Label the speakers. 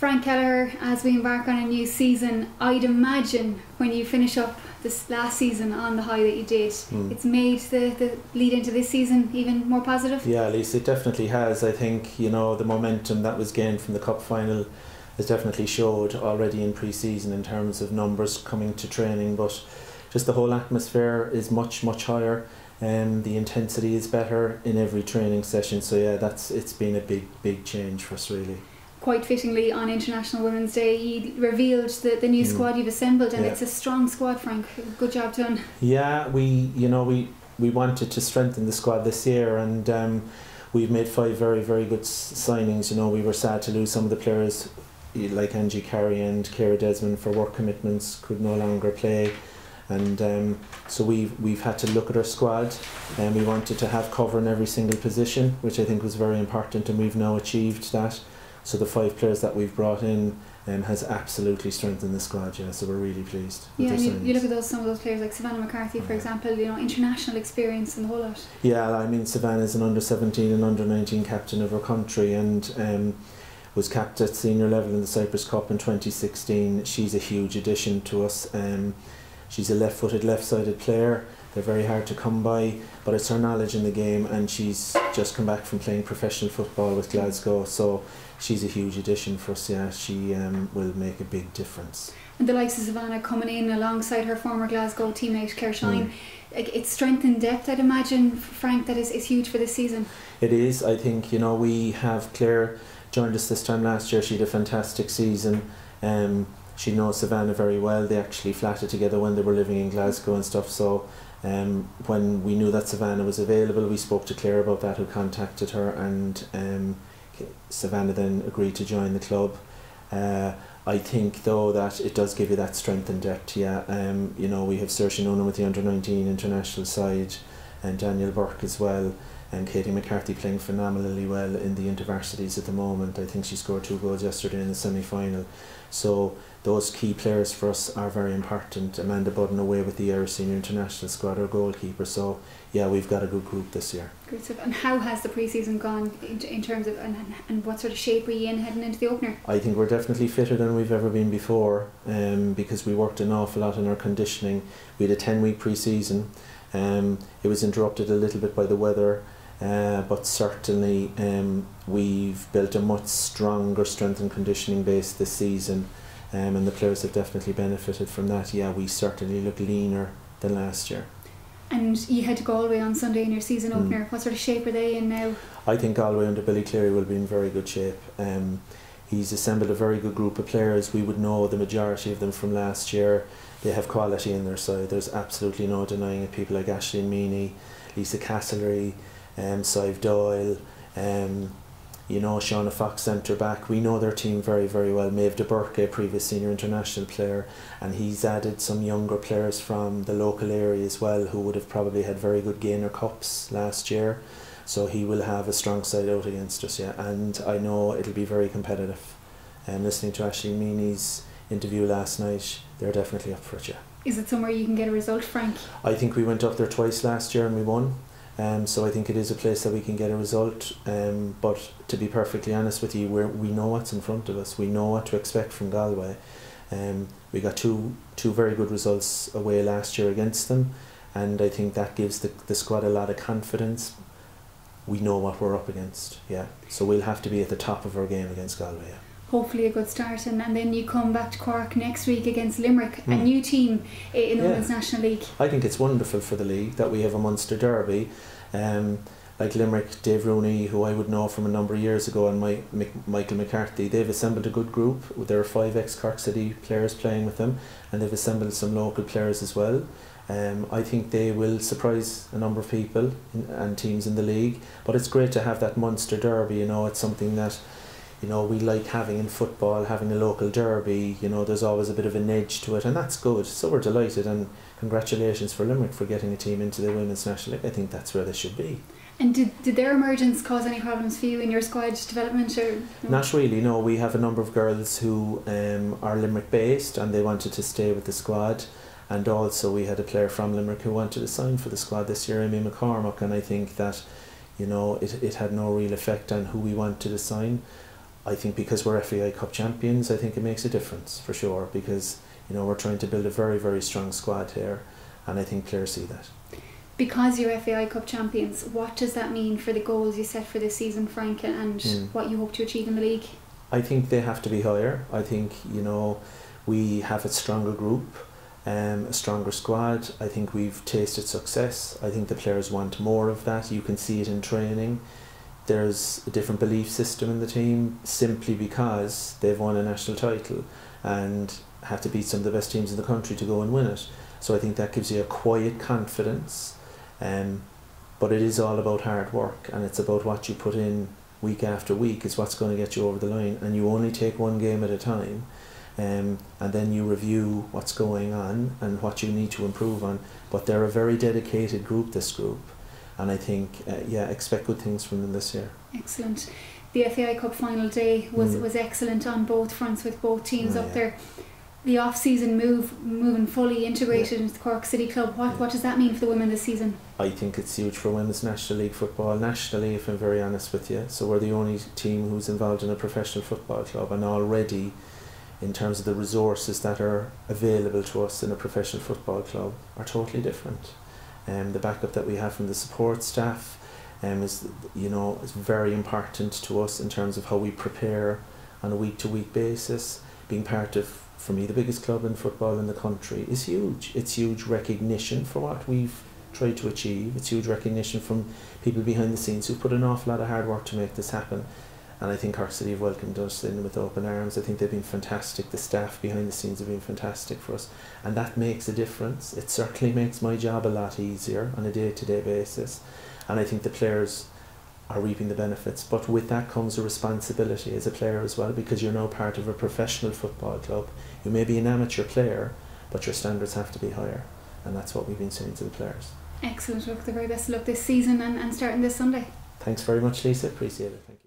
Speaker 1: Frank Kelleher, as we embark on a new season, I'd imagine when you finish up this last season on the high that you did, it's made the lead into this season even more positive?
Speaker 2: Yeah, Lisa, it definitely has. I think, the momentum that was gained from the cup final has definitely showed already in pre-season in terms of numbers coming to training, but just the whole atmosphere is much higher, and the intensity is better in every training session. So yeah, it's been a big change for us, really.
Speaker 1: Quite fittingly, on International Women's Day, you revealed the new squad you've assembled, and it's a strong squad, Frank. Good job done.
Speaker 2: Yeah, we wanted to strengthen the squad this year, and we've made 5 very good signings. We were sad to lose some of the players like Angie Carey and Ciara Desmond for work commitments, could no longer play, and so we've had to look at our squad, and we wanted to have cover in every single position, which I think was very important, and we've now achieved that. So the 5 players that we've brought in has absolutely strengthened the squad. Yeah, so we're really pleased.
Speaker 1: Yeah, and you look at some of those players like Savannah McCarthy, for example. International experience and the whole lot.
Speaker 2: Yeah, I mean, Savannah's an under-17 and under-19 captain of our country, and was capped at senior level in the Cyprus Cup in 2016. She's a huge addition to us. She's a left-footed, left-sided player. They're very hard to come by, but it's her knowledge in the game, and she's just come back from playing professional football with Glasgow, so she's a huge addition for us. Yeah, she will make a big difference. And
Speaker 1: the likes of Savannah coming in alongside her former Glasgow teammate Claire Shine, it's strength and depth, I'd imagine, Frank, that is huge for this season.
Speaker 2: It is. I think, we have Claire joined us this time last year. She had a fantastic season. She knows Savannah very well. They actually flatted together when they were living in Glasgow and stuff, so when we knew that Savannah was available, we spoke to Claire about that, who contacted her, and Savannah then agreed to join the club. I think though that it does give you that strength and depth. Yeah, we have Saoirse Noonan with the under-19 international side, and Daniel Burke as well, and Katie McCarthy playing phenomenally well in the intervarsities at the moment. I think she scored 2 goals yesterday in the semi-final. So those key players for us are very important. Amanda Budden away with the Irish senior international squad, our goalkeeper. So yeah, we've got a good group this year.
Speaker 1: Great stuff. And how has the pre-season gone in terms of, and what sort of shape are you in heading into the opener?
Speaker 2: I think we're definitely fitter than we've ever been before, because we worked an awful lot on our conditioning. We had a 10-week pre-season. It was interrupted a little bit by the weather, but certainly we've built a much stronger strength and conditioning base this season, and the players have definitely benefited from that. Yeah, we certainly look leaner than last year.
Speaker 1: And you head to Galway on Sunday in your season opener. What sort of shape are they in now?
Speaker 2: I think Galway under Billy Cleary will be in very good shape. He's assembled a very good group of players. We would know the majority of them from last year. They have quality in their side. There's absolutely no denying it. People like Aisling Meany, Lisa Castlery, Sive Doyle, Shauna Fox centre back. We know their team very well. Maeve de Burke, a previous senior international player, and he's added some younger players from the local area as well, who would have probably had very good Gainer Cups last year. So he will have a strong side out against us, yeah, and I know it'll be very competitive. Listening to Aisling Meany's interview last night, they're definitely up for it, yeah.
Speaker 1: Is it somewhere you can get a result, Frank?
Speaker 2: I think we went up there twice last year and we won. So I think it is a place that we can get a result, but to be perfectly honest with you, we know what's in front of us. We know what to expect from Galway. We got two very good results away last year against them, and I think that gives the squad a lot of confidence. We know what we're up against, yeah. So we'll have to be at the top of our game against Galway, yeah.
Speaker 1: Hopefully a good start, and then you come back to Cork next week against Limerick, a new team in the Women's National League.
Speaker 2: I think it's wonderful for the league that we have a Munster derby. Like Limerick, Dave Rooney, who I would know from a number of years ago, and Michael McCarthy, they've assembled a good group. There are 5 ex-Cork City players playing with them, and they've assembled some local players as well. I think they will surprise a number of people and teams in the league, but it's great to have that Munster derby. It's something that we like having in football, having a local derby. There's always a bit of an edge to it, and that's good. So we're delighted, and congratulations for Limerick for getting a team into the Women's National League. I think that's where they should be.
Speaker 1: And did their emergence cause any problems for you in your squad development? Or no?
Speaker 2: Not really, no. We have a number of girls who are Limerick based, and they wanted to stay with the squad. And also we had a player from Limerick who wanted to sign for the squad this year, Amy McCormack, and I think that it had no real effect on who we wanted to sign. I think because we're FAI Cup champions, I think it makes a difference for sure, because we're trying to build a very, very strong squad here, and I think players see that.
Speaker 1: Because you're FAI Cup champions, what does that mean for the goals you set for this season, Frank, and what you hope to achieve in the league?
Speaker 2: I think they have to be higher. I think we have a stronger group, a stronger squad. I think we've tasted success. I think the players want more of that. You can see it in training. There's a different belief system in the team simply because they've won a national title and have to beat some of the best teams in the country to go and win it. So I think that gives you a quiet confidence, but it is all about hard work, and it's about what you put in week after week is what's going to get you over the line, and you only take one game at a time, and then you review what's going on and what you need to improve on. But they're a very dedicated group, this group, and I think expect good things from them this year. Excellent.
Speaker 1: The FAI Cup final day was excellent on both fronts, with both teams up there. The off-season moving fully integrated into the Cork City Club, what does that mean for the women this season?
Speaker 2: I think it's huge for women's National League football nationally, if I'm very honest with you. So we're the only team who's involved in a professional football club, and already in terms of the resources that are available to us in a professional football club are totally different. The backup that we have from the support staff is very important to us in terms of how we prepare on a week-to-week basis. Being part of, for me, the biggest club in football in the country is huge. It's huge recognition for what we've tried to achieve. It's huge recognition from people behind the scenes who've put an awful lot of hard work to make this happen. And I think Cork City have welcomed us in with open arms. I think they've been fantastic. The staff behind the scenes have been fantastic for us. And that makes a difference. It certainly makes my job a lot easier on a day-to-day basis. And I think the players are reaping the benefits. But with that comes a responsibility as a player as well, because you're now part of a professional football club. You may be an amateur player, but your standards have to be higher. And that's what we've been saying to the players.
Speaker 1: Excellent. Look, the very best of luck this season and starting this Sunday.
Speaker 2: Thanks very much, Lisa. Appreciate it. Thank you.